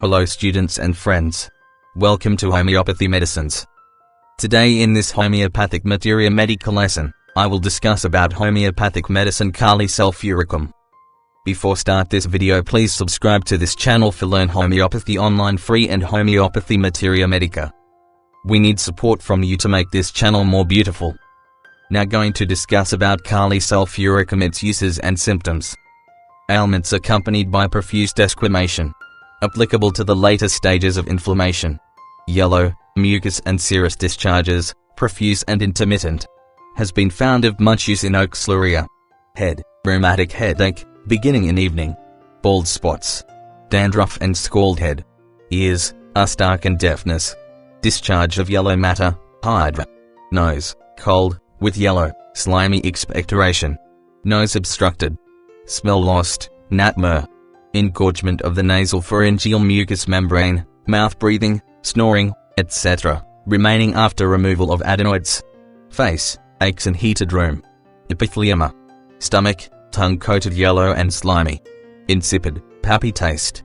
Hello students and friends. Welcome to Homeopathy Medicines. Today in this homeopathic materia medica lesson, I will discuss about homeopathic medicine Kali sulphuricum. Before start this video, please subscribe to this channel for learn homeopathy online free and homeopathy materia medica. We need support from you to make this channel more beautiful. Now going to discuss about Kali sulphuricum, its uses and symptoms. Ailments accompanied by profuse desquamation. Applicable to the later stages of inflammation. Yellow, mucus and serous discharges, profuse and intermittent. Has been found of much use in oxaluria. Head, rheumatic headache, beginning in evening. Bald spots. Dandruff and scald head. Ears, stark and deafness. Discharge of yellow matter, hydra. Nose, cold, with yellow, slimy expectoration. Nose obstructed. Smell lost, natmur. Engorgement of the nasal pharyngeal mucous membrane, mouth breathing, snoring, etc., remaining after removal of adenoids. Face, aches and heated room. Epithelioma. Stomach, tongue coated yellow and slimy. Insipid, puppy taste.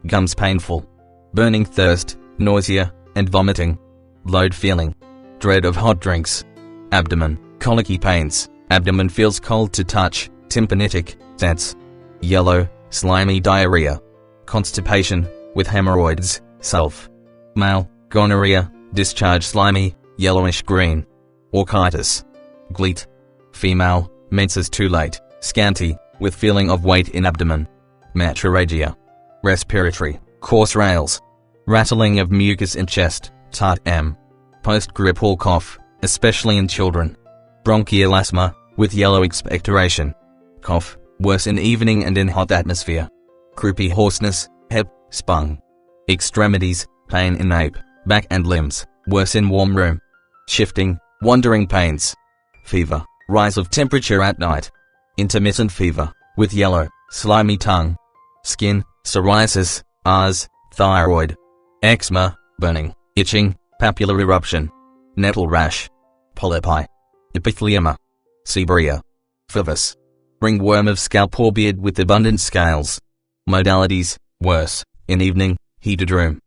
Gums painful. Burning thirst, nausea, and vomiting. Load feeling. Dread of hot drinks. Abdomen, colicky pains, abdomen feels cold to touch, tympanitic, tense. Yellow, slimy diarrhea. Constipation, with hemorrhoids, sulph. Male, gonorrhea, discharge slimy, yellowish green. Orchitis. Gleat. Female, menses too late, scanty, with feeling of weight in abdomen. Metrorrhagia. Respiratory, coarse rales. Rattling of mucus in chest, tart m. Post-grippal cough, especially in children. Bronchial asthma, with yellow expectoration. Cough, worse in evening and in hot atmosphere. Croupy hoarseness, hep, spung. Extremities, pain in nape, back and limbs, worse in warm room. Shifting, wandering pains. Fever, rise of temperature at night. Intermittent fever, with yellow, slimy tongue. Skin, psoriasis, ARS, thyroid. Eczema, burning, itching, papular eruption. Nettle rash. Polypi. Epithelioma. Seborrhea. Fovus. Ringworm of scalp or beard with abundant scales. Modalities, worse, in evening, heated room.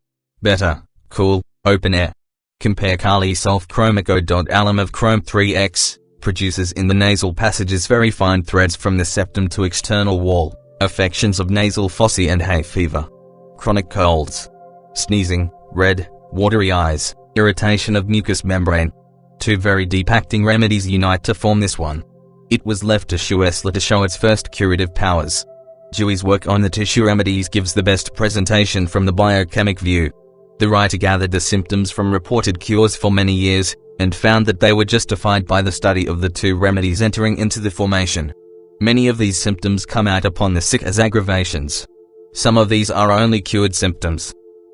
Better, cool, open air. Compare Kali sulphuricum. Alum of chrome 3x, produces in the nasal passages very fine threads from the septum to external wall. Affections of nasal fossa and hay fever. Chronic colds. Sneezing, red, watery eyes, irritation of mucous membrane. Two very deep acting remedies unite to form this one. It was left to Schuessler to show its first curative powers. Dewey's work on the tissue remedies gives the best presentation from the biochemic view. The writer gathered the symptoms from reported cures for many years, and found that they were justified by the study of the two remedies entering into the formation. Many of these symptoms come out upon the sick as aggravations. Some of these are only cured symptoms.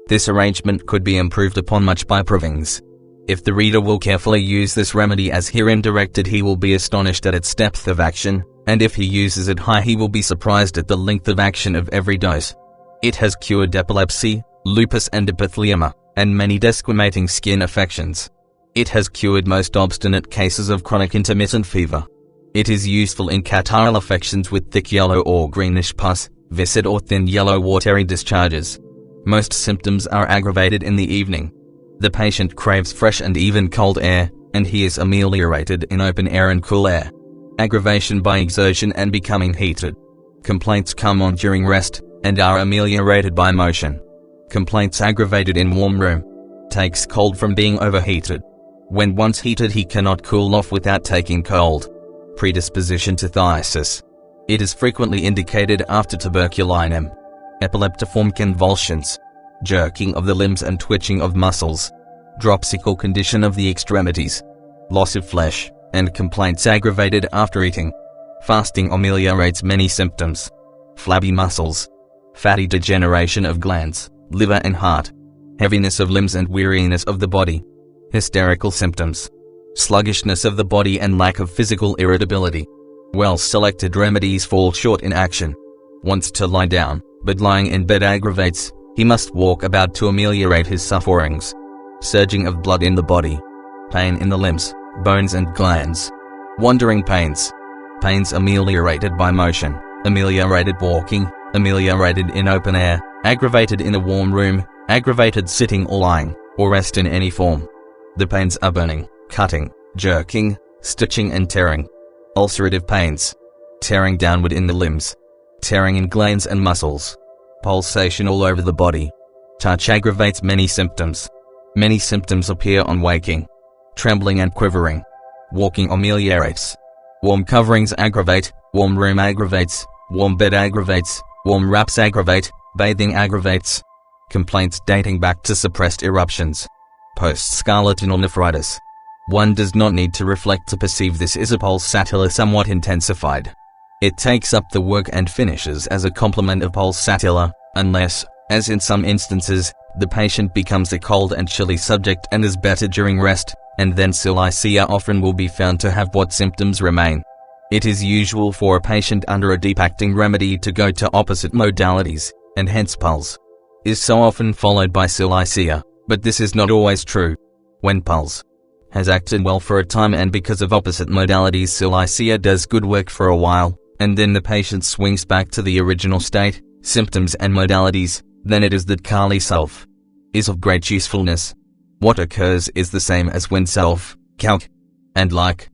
This arrangement could be improved upon much by provings. If the reader will carefully use this remedy as herein directed, he will be astonished at its depth of action, and if he uses it high, he will be surprised at the length of action of every dose. It has cured epilepsy, lupus and epithelioma, and many desquamating skin affections. It has cured most obstinate cases of chronic intermittent fever. It is useful in catarrhal affections with thick yellow or greenish pus, viscid or thin yellow watery discharges. Most symptoms are aggravated in the evening. The patient craves fresh and even cold air, and he is ameliorated in open air and cool air. Aggravation by exertion and becoming heated. Complaints come on during rest, and are ameliorated by motion. Complaints aggravated in warm room. Takes cold from being overheated. When once heated, he cannot cool off without taking cold. Predisposition to phthisis. It is frequently indicated after tuberculinum. Epileptiform convulsions. Jerking of the limbs and twitching of muscles. Dropsical condition of the extremities. Loss of flesh, and complaints aggravated after eating. Fasting ameliorates many symptoms. Flabby muscles. Fatty degeneration of glands, liver and heart. Heaviness of limbs and weariness of the body. Hysterical symptoms. Sluggishness of the body and lack of physical irritability. Well-selected remedies fall short in action. Wants to lie down, but lying in bed aggravates. He must walk about to ameliorate his sufferings. Surging of blood in the body. Pain in the limbs, bones and glands. Wandering pains. Pains ameliorated by motion. Ameliorated walking. ameliorated in open air, aggravated in a warm room, aggravated sitting or lying, or rest in any form. The pains are burning, cutting, jerking, stitching and tearing. Ulcerative pains. Tearing downward in the limbs. Tearing in glands and muscles. Pulsation all over the body. Touch aggravates many symptoms. Many symptoms appear on waking. Trembling and quivering. Walking ameliorates. Warm coverings aggravate, warm room aggravates, warm bed aggravates, warm wraps aggravate, bathing aggravates. Complaints dating back to suppressed eruptions. Post-scarlatinal nephritis. One does not need to reflect to perceive this is a pulsatilla somewhat intensified. It takes up the work and finishes as a complement of pulsatilla, unless, as in some instances, the patient becomes a cold and chilly subject and is better during rest, and then SULPHURICU often will be found to have what symptoms remain. It is usual for a patient under a deep-acting remedy to go to opposite modalities, and hence pulse is so often followed by SULPHURICU, but this is not always true. When pulse has acted well for a time and because of opposite modalities SULPHURICU does good work for a while, and then the patient swings back to the original state, symptoms and modalities, then it is that Kali Sulph is of great usefulness. What occurs is the same as when Sulph, Calc, and like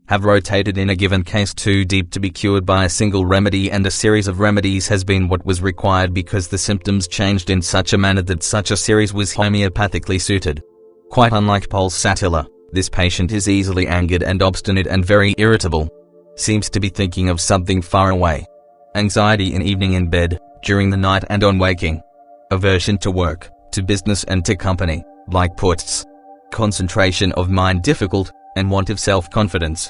have rotated in a given case too deep to be cured by a single remedy, and a series of remedies has been what was required because the symptoms changed in such a manner that such a series was homeopathically suited. Quite unlike pulsatilla, this patient is easily angered and obstinate and very irritable. Seems to be thinking of something far away. Anxiety in evening in bed, during the night and on waking. Aversion to work, to business and to company, like puts. Concentration of mind difficult, and want of self-confidence.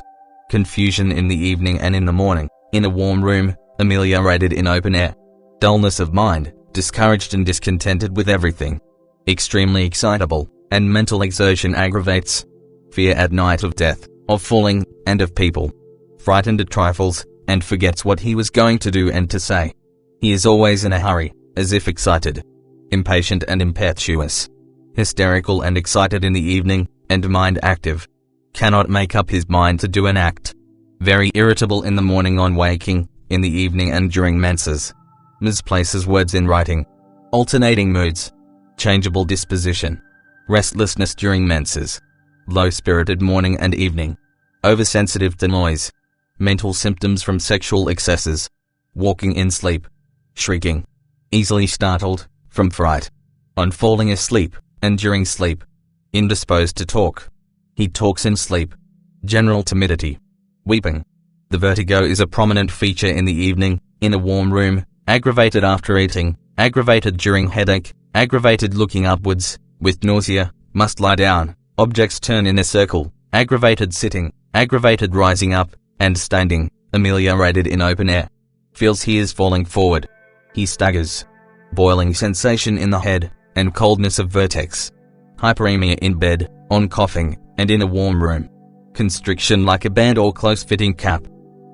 Confusion in the evening and in the morning, in a warm room, ameliorated in open air. Dullness of mind, discouraged and discontented with everything. Extremely excitable, and mental exertion aggravates. Fear at night of death, of falling, and of people. Frightened at trifles, and forgets what he was going to do and to say. He is always in a hurry, as if excited. Impatient and impetuous. Hysterical and excited in the evening, and mind active. Cannot make up his mind to do an act. Very irritable in the morning on waking, in the evening and during menses. Misplaces words in writing. Alternating moods. Changeable disposition. Restlessness during menses. Low-spirited morning and evening. Oversensitive to noise. Mental symptoms from sexual excesses. Walking in sleep. Shrieking. Easily startled, from fright. On falling asleep, and during sleep. Indisposed to talk. He talks in sleep. General timidity. Weeping. The vertigo is a prominent feature in the evening, in a warm room, aggravated after eating, aggravated during headache, aggravated looking upwards, with nausea, must lie down, objects turn in a circle, aggravated sitting, aggravated rising up, and standing, ameliorated in open air. Feels he is falling forward. He staggers. Boiling sensation in the head, and coldness of vertex. Hyperemia in bed, on coughing, and in a warm room. Constriction like a band or close-fitting cap.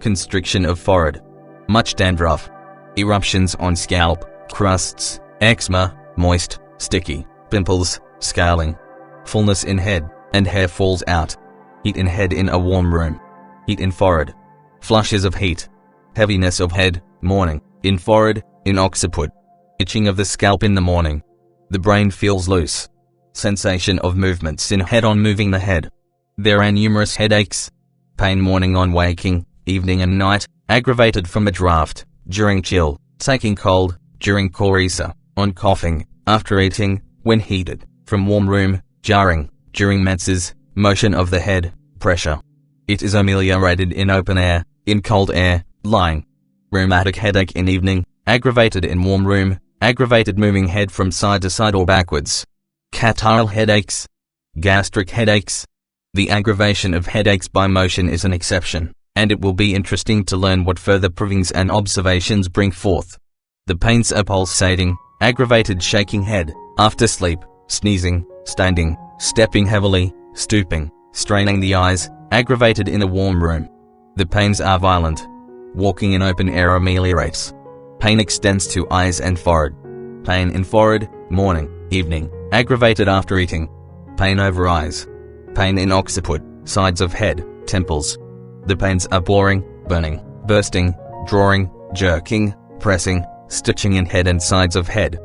Constriction of forehead. Much dandruff. Eruptions on scalp, crusts, eczema, moist, sticky, pimples, scaling. Fullness in head, and hair falls out. Heat in head in a warm room. Heat in forehead. Flushes of heat. Heaviness of head, morning, in forehead, in occiput. Itching of the scalp in the morning. The brain feels loose. Sensation of movements in head on moving the head. There are numerous headaches. Pain morning on waking, evening and night, aggravated from a draught, during chill, taking cold, during coryza, on coughing, after eating, when heated, from warm room, jarring, during menses, motion of the head, pressure. It is ameliorated in open air, in cold air, lying. Rheumatic headache in evening, aggravated in warm room, aggravated moving head from side to side or backwards. Catarrhal headaches. Gastric headaches. The aggravation of headaches by motion is an exception, and it will be interesting to learn what further provings and observations bring forth. The pains are pulsating, aggravated shaking head, after sleep, sneezing, standing, stepping heavily, stooping, straining the eyes, aggravated in a warm room. The pains are violent. Walking in open air ameliorates. Pain extends to eyes and forehead. Pain in forehead, morning, evening, aggravated after eating. Pain over eyes. Pain in occiput, sides of head, temples. The pains are boring, burning, bursting, drawing, jerking, pressing, stitching in head and sides of head.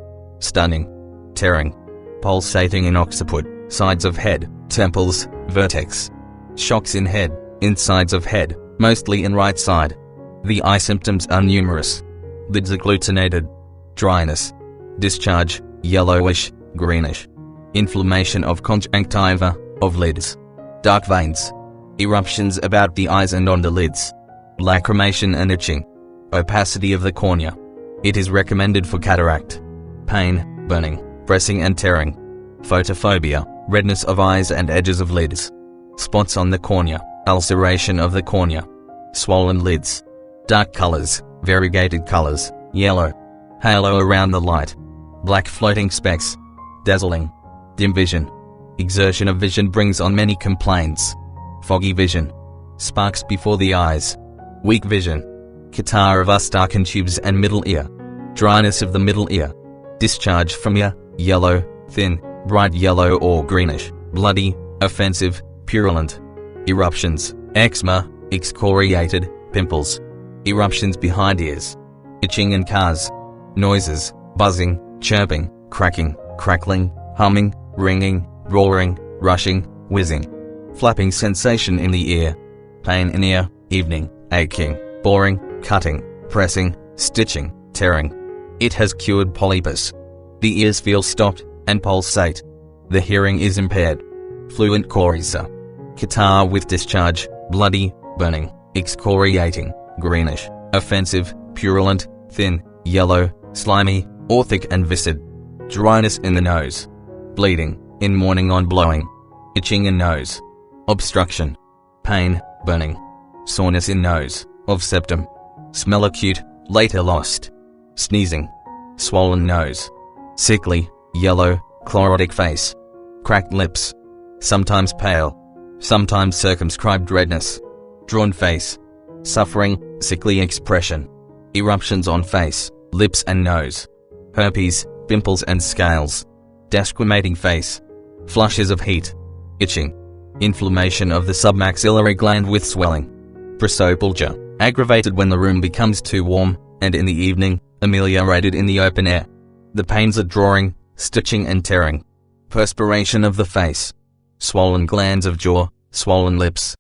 stunning, tearing, pulsating in occiput, sides of head, temples, vertex. Shocks in head, insides of head, mostly in right side. The eye symptoms are numerous. Lids agglutinated. Dryness. Discharge, yellowish, greenish. Inflammation of conjunctiva, of lids. Dark veins. Eruptions about the eyes and on the lids. Lacrimation and itching. Opacity of the cornea. It is recommended for cataract. Pain, burning, pressing and tearing. Photophobia, redness of eyes and edges of lids. Spots on the cornea, ulceration of the cornea. Swollen lids. Dark colors, variegated colors, yellow. Halo around the light. Black floating specks. Dazzling. Dim vision. Exertion of vision brings on many complaints. Foggy vision. Sparks before the eyes. Weak vision. Catarrh of darkened tubes and middle ear. Dryness of the middle ear. Discharge from ear, yellow, thin, bright yellow or greenish, bloody, offensive, purulent. Eruptions, eczema, excoriated, pimples. Eruptions behind ears. Itching and cars. Noises, buzzing, chirping, cracking, crackling, humming, ringing, roaring, rushing, whizzing. Flapping sensation in the ear. Pain in ear, evening, aching, boring, cutting, pressing, stitching, tearing. It has cured polypus. The ears feel stopped and pulsate. The hearing is impaired. Fluent coryza. Catarrh with discharge, bloody, burning, excoriating, greenish, offensive, purulent, thin, yellow, slimy, or thick and viscid. Dryness in the nose. Bleeding, in morning on blowing. Itching in nose. Obstruction. Pain, burning. Soreness in nose, of septum. Smell acute, later lost. Sneezing. Swollen nose. Sickly, yellow, chlorotic face. Cracked lips. Sometimes pale. Sometimes circumscribed redness. Drawn face. Suffering, sickly expression. Eruptions on face, lips and nose. Herpes, pimples and scales. Desquamating face. Flushes of heat. Itching. Inflammation of the submaxillary gland with swelling. Prosopalgia, aggravated when the room becomes too warm, and in the evening, ameliorated in the open air. The pains are drawing, stitching and tearing. Perspiration of the face. Swollen glands of jaw, swollen lips.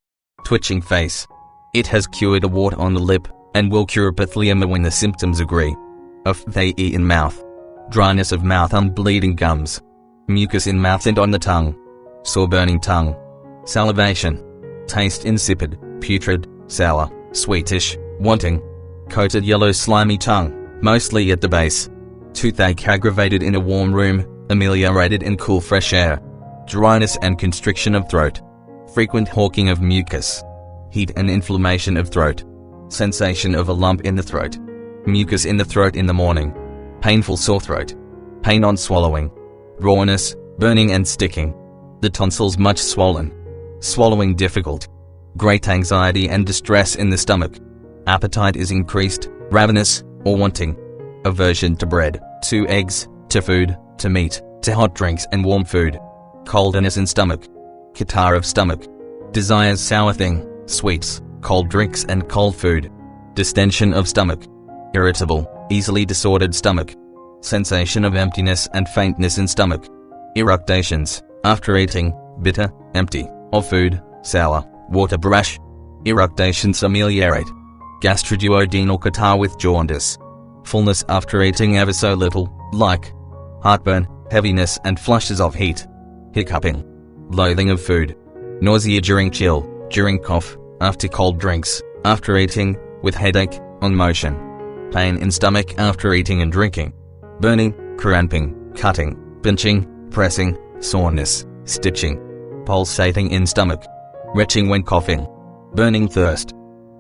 Twitching face. It has cured a wart on the lip, and will cure epithelioma when the symptoms agree. Ophthae in mouth. Dryness of mouth and bleeding gums. Mucus in mouth and on the tongue. Sore burning tongue. Salivation. Taste insipid, putrid, sour, sweetish, wanting. Coated yellow slimy tongue, mostly at the base. Toothache aggravated in a warm room, ameliorated in cool fresh air. Dryness and constriction of throat. Frequent hawking of mucus. Heat and inflammation of throat. Sensation of a lump in the throat. Mucus in the throat in the morning. Painful sore throat. Pain on swallowing. Rawness, burning and sticking. The tonsils much swollen. Swallowing difficult. Great anxiety and distress in the stomach. Appetite is increased, ravenous, or wanting. Aversion to bread, to eggs, to food, to meat, to hot drinks and warm food. Coldness in stomach. Catarrh of stomach. Desires sour thing, sweets, cold drinks and cold food. Distension of stomach. Irritable, easily disordered stomach. Sensation of emptiness and faintness in stomach. Eructations, after eating, bitter, empty, of food, sour, water brash. Eructations ameliorate. Gastroduodenal catarrh with jaundice. Fullness after eating ever so little, like heartburn, heaviness and flushes of heat. Hiccuping. Loathing of food. Nausea during chill, during cough, after cold drinks, after eating, with headache, on motion. Pain in stomach after eating and drinking. Burning, cramping, cutting, pinching, pressing, soreness, stitching. Pulsating in stomach. Retching when coughing. Burning thirst.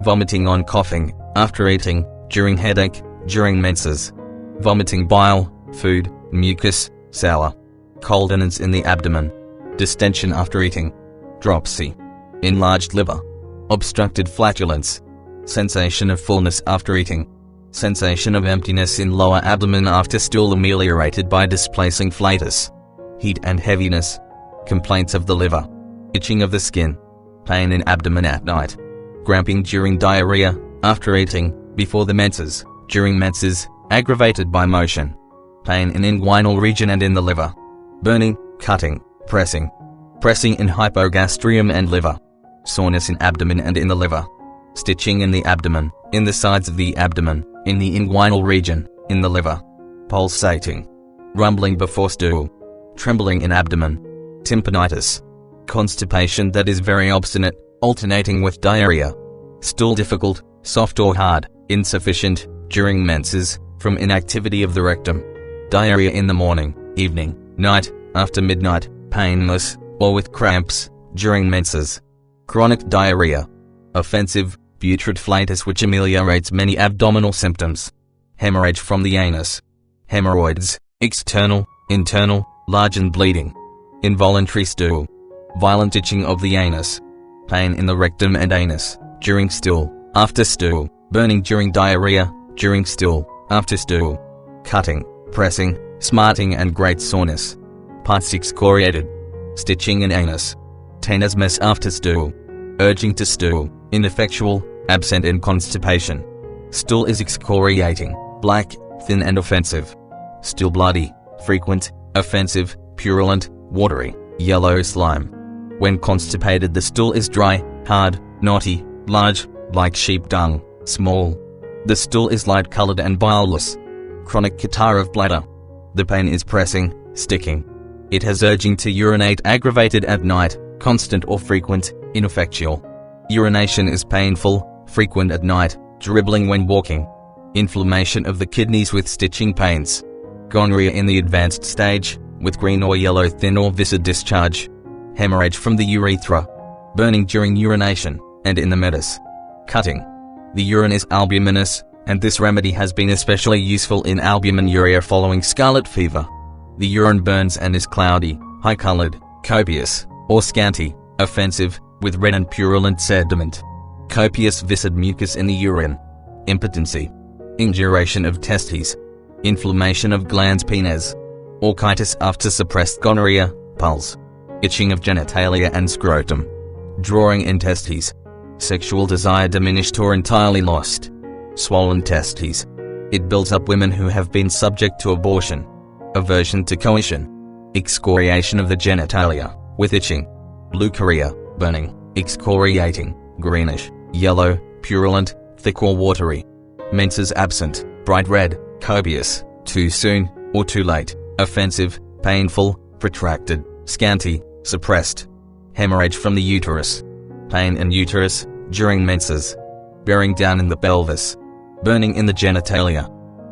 Vomiting on coughing, after eating, during headache, during menses. Vomiting bile, food, mucus, sour. Coldness in the abdomen. Distension after eating. Dropsy. Enlarged liver. Obstructed flatulence. Sensation of fullness after eating. Sensation of emptiness in lower abdomen after stool ameliorated by displacing flatus. Heat and heaviness. Complaints of the liver. Itching of the skin. Pain in abdomen at night. Cramping during diarrhea, after eating, before the menses, during menses, aggravated by motion. pain in inguinal region and in the liver, burning, cutting, pressing in hypogastrium and liver, soreness in abdomen and in the liver, stitching in the abdomen, in the sides of the abdomen, in the inguinal region, in the liver, pulsating, rumbling before stool, trembling in abdomen, tympanitis, constipation that is very obstinate, alternating with diarrhea, stool difficult, soft or hard, insufficient, during menses, from inactivity of the rectum, diarrhea in the morning, evening, night, after midnight, painless, or with cramps, during menses, chronic diarrhea, offensive, putrid flatus which ameliorates many abdominal symptoms, hemorrhage from the anus, hemorrhoids, external, internal, large and bleeding, involuntary stool, violent itching of the anus, pain in the rectum and anus, during stool, after stool, burning during diarrhea, during stool, after stool, cutting, pressing, smarting and great soreness, parts excoriated, stitching in anus, tenesmus after stool, urging to stool, ineffectual, absent in constipation, stool is excoriating, black, thin and offensive, stool bloody, frequent, offensive, purulent, watery, yellow slime. When constipated the stool is dry, hard, knotty, large, like sheep dung, small. The stool is light-colored and bileless. Chronic catarrh of bladder. The pain is pressing, sticking. It has urging to urinate aggravated at night, constant or frequent, ineffectual. Urination is painful, frequent at night, dribbling when walking. Inflammation of the kidneys with stitching pains. Gonorrhea in the advanced stage, with green or yellow thin or viscid discharge. Hemorrhage from the urethra. Burning during urination, and in the meatus. Cutting. The urine is albuminous, and this remedy has been especially useful in albuminuria following scarlet fever. The urine burns and is cloudy, high-colored, copious, or scanty, offensive, with red and purulent sediment. Copious viscid mucus in the urine. Impotency. Induration of testes. Inflammation of glands penis. Orchitis after suppressed gonorrhea, pulse. Itching of genitalia and scrotum. Drawing in testes. Sexual desire diminished or entirely lost. Swollen testes. It builds up women who have been subject to abortion. Aversion to coition. Excoriation of the genitalia, with itching. Leucorrhea, burning, excoriating, greenish, yellow, purulent, thick or watery. Menses absent, bright red, copious, too soon, or too late, offensive, painful, protracted, scanty, suppressed. Hemorrhage from the uterus. Pain in uterus, during menses. Bearing down in the pelvis. Burning in the genitalia.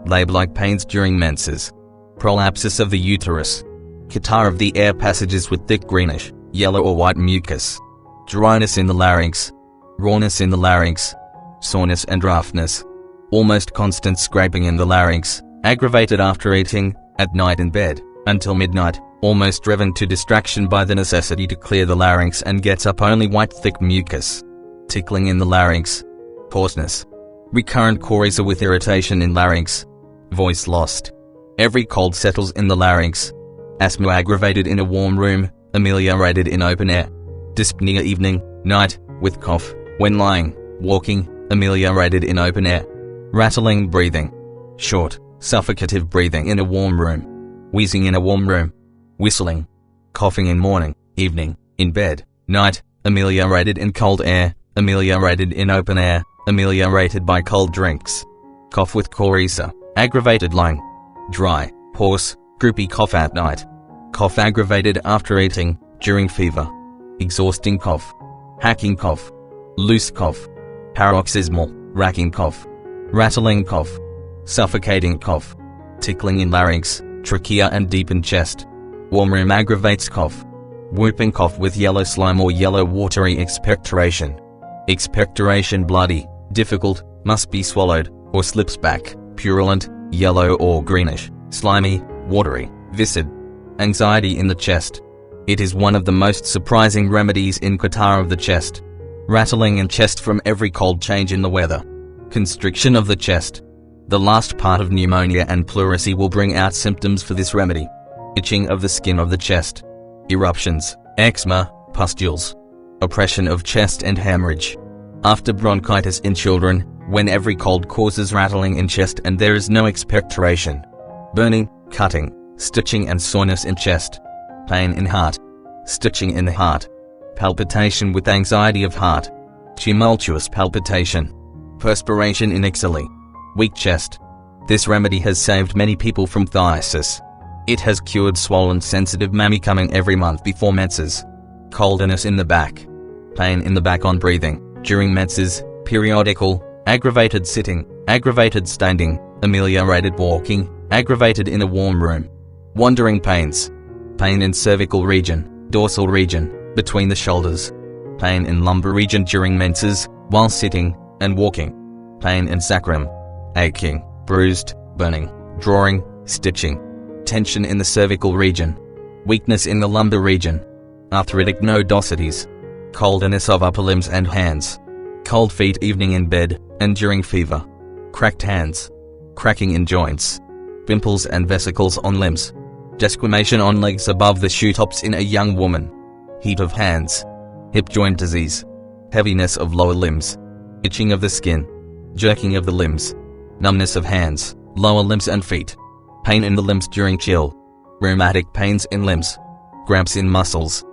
Labor-like pains during menses. Prolapsus of the uterus. Catarrh of the air passages with thick greenish, yellow or white mucus. Dryness in the larynx. Rawness in the larynx. Soreness and roughness. Almost constant scraping in the larynx, aggravated after eating, at night in bed, until midnight, almost driven to distraction by the necessity to clear the larynx and gets up only white thick mucus. Tickling in the larynx. Hoarseness. Recurrent coryza with irritation in larynx. Voice lost. Every cold settles in the larynx. Asthma aggravated in a warm room, ameliorated in open air. Dyspnea evening, night, with cough, when lying, walking, ameliorated in open air. Rattling breathing. Short, suffocative breathing in a warm room. Wheezing in a warm room. Whistling. Coughing in morning, evening, in bed, night, ameliorated in cold air, ameliorated in open air, ameliorated by cold drinks. Cough with coryza, aggravated lying. Dry, hoarse, droopy cough at night. Cough aggravated after eating, during fever. Exhausting cough. Hacking cough. Loose cough. Paroxysmal, racking cough. Rattling cough. Suffocating cough. Tickling in larynx, trachea and deep in chest. Warm room aggravates cough. Whooping cough with yellow slime or yellow watery expectoration. Expectoration bloody, difficult, must be swallowed, or slips back, purulent, yellow or greenish, slimy, watery, viscid. Anxiety in the chest. It is one of the most surprising remedies in catarrh of the chest. Rattling in chest from every cold change in the weather. Constriction of the chest. The last part of pneumonia and pleurisy will bring out symptoms for this remedy. Itching of the skin of the chest. Eruptions, eczema, pustules. Oppression of chest and hemorrhage. After bronchitis in children, when every cold causes rattling in chest and there is no expectoration. Burning, cutting, stitching and soreness in chest, pain in heart, stitching in the heart, palpitation with anxiety of heart, tumultuous palpitation, perspiration in exhale, weak chest. This remedy has saved many people from phthisis. It has cured swollen sensitive mammy coming every month before menses, coldness in the back, pain in the back on breathing, during menses, periodical, aggravated sitting, aggravated standing, ameliorated walking, aggravated in a warm room, wandering pains, pain in cervical region, dorsal region, between the shoulders, pain in lumbar region during menses, while sitting and walking, pain in sacrum, aching, bruised, burning, drawing, stitching, tension in the cervical region, weakness in the lumbar region, arthritic nodosities, coldness of upper limbs and hands, cold feet evening in bed and during fever, cracked hands, cracking in joints, pimples and vesicles on limbs, desquamation on legs above the shoe tops in a young woman, heat of hands, hip joint disease, heaviness of lower limbs, itching of the skin, jerking of the limbs, numbness of hands, lower limbs and feet, pain in the limbs during chill, rheumatic pains in limbs, cramps in muscles,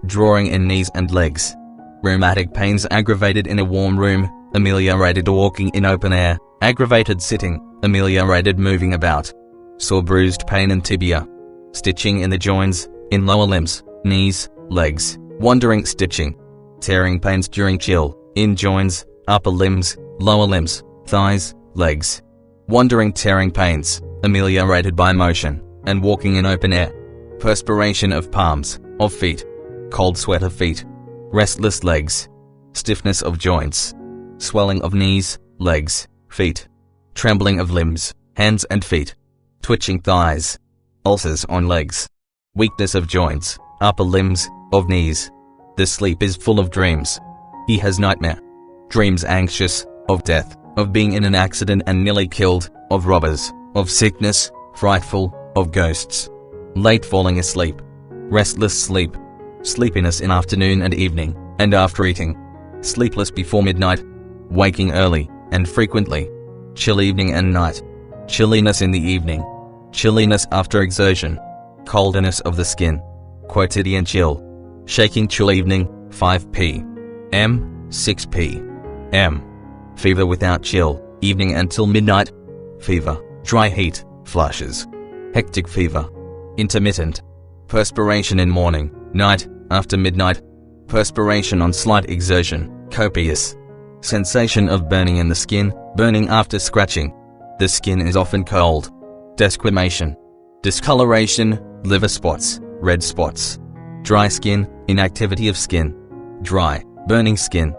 drawing in knees and legs, rheumatic pains aggravated in a warm room, ameliorated walking in open air, aggravated sitting, ameliorated moving about, sore bruised pain in tibia, stitching in the joints, in lower limbs, knees, legs, wandering stitching, tearing pains during chill, in joints, upper limbs, lower limbs, thighs, legs, wandering tearing pains, ameliorated by motion, and walking in open air, perspiration of palms, of feet, cold sweat of feet, restless legs, stiffness of joints, swelling of knees, legs, feet, trembling of limbs, hands and feet, twitching thighs, ulcers on legs, weakness of joints, upper limbs, of knees. The sleep is full of dreams. He has nightmare. Dreams anxious, of death, of being in an accident and nearly killed, of robbers, of sickness, frightful, of ghosts. Late falling asleep. Restless sleep. Sleepiness in afternoon and evening, and after eating. Sleepless before midnight. Waking early, and frequently. Chill evening and night. Chilliness in the evening. Chilliness after exertion. Coldness of the skin. Quotidian chill. Shaking chill evening, 5 p.m., 6 p.m. Fever without chill, evening until midnight. Fever, dry heat, flushes. Hectic fever. Intermittent. Perspiration in morning, night, after midnight. Perspiration on slight exertion, copious. Sensation of burning in the skin, burning after scratching. The skin is often cold. Desquamation. Discoloration, liver spots, red spots. Dry skin, inactivity of skin. Dry, burning skin.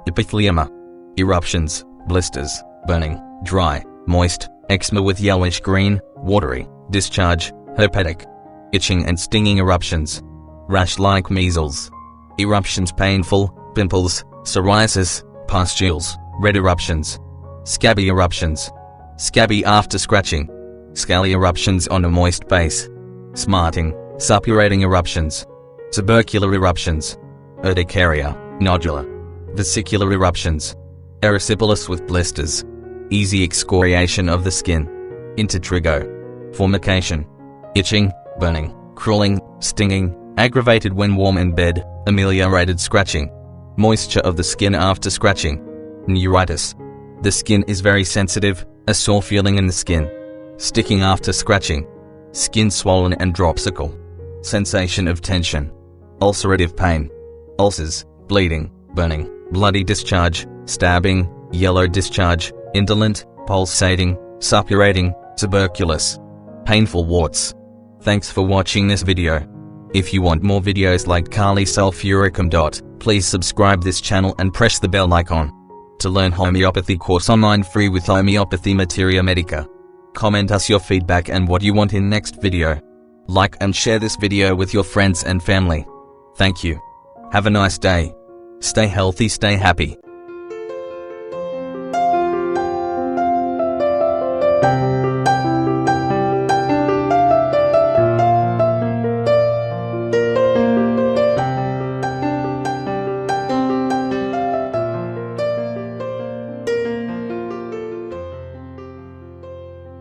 Epithelioma. Eruptions, blisters, burning, dry, moist, eczema with yellowish green, watery, discharge, herpetic. Itching and stinging eruptions. Rash like measles. Eruptions painful, pimples, psoriasis, pustules, red eruptions. Scabby eruptions. Scabby after scratching. Scaly eruptions on a moist base. Smarting, suppurating eruptions. Tubercular eruptions. Urticaria, nodular. Vesicular eruptions. Erysipelas with blisters. Easy excoriation of the skin. Intertrigo. Formication. Itching, burning, crawling, stinging, aggravated when warm in bed, ameliorated scratching. Moisture of the skin after scratching. Neuritis. The skin is very sensitive, a sore feeling in the skin. Sticking after scratching. Skin swollen and dropsical. Sensation of tension. Ulcerative pain. Ulcers, bleeding, burning, bloody discharge, stabbing, yellow discharge, indolent, pulsating, suppurating, tuberculous. Painful warts. Thanks for watching this video. If you want more videos like SULPHURICU, please subscribe this channel and press the bell icon. To learn homeopathy course online free with Homeopathy Materia Medica. Comment us your feedback and what you want in next video. Like and share this video with your friends and family. Thank you. Have a nice day. Stay healthy, stay happy.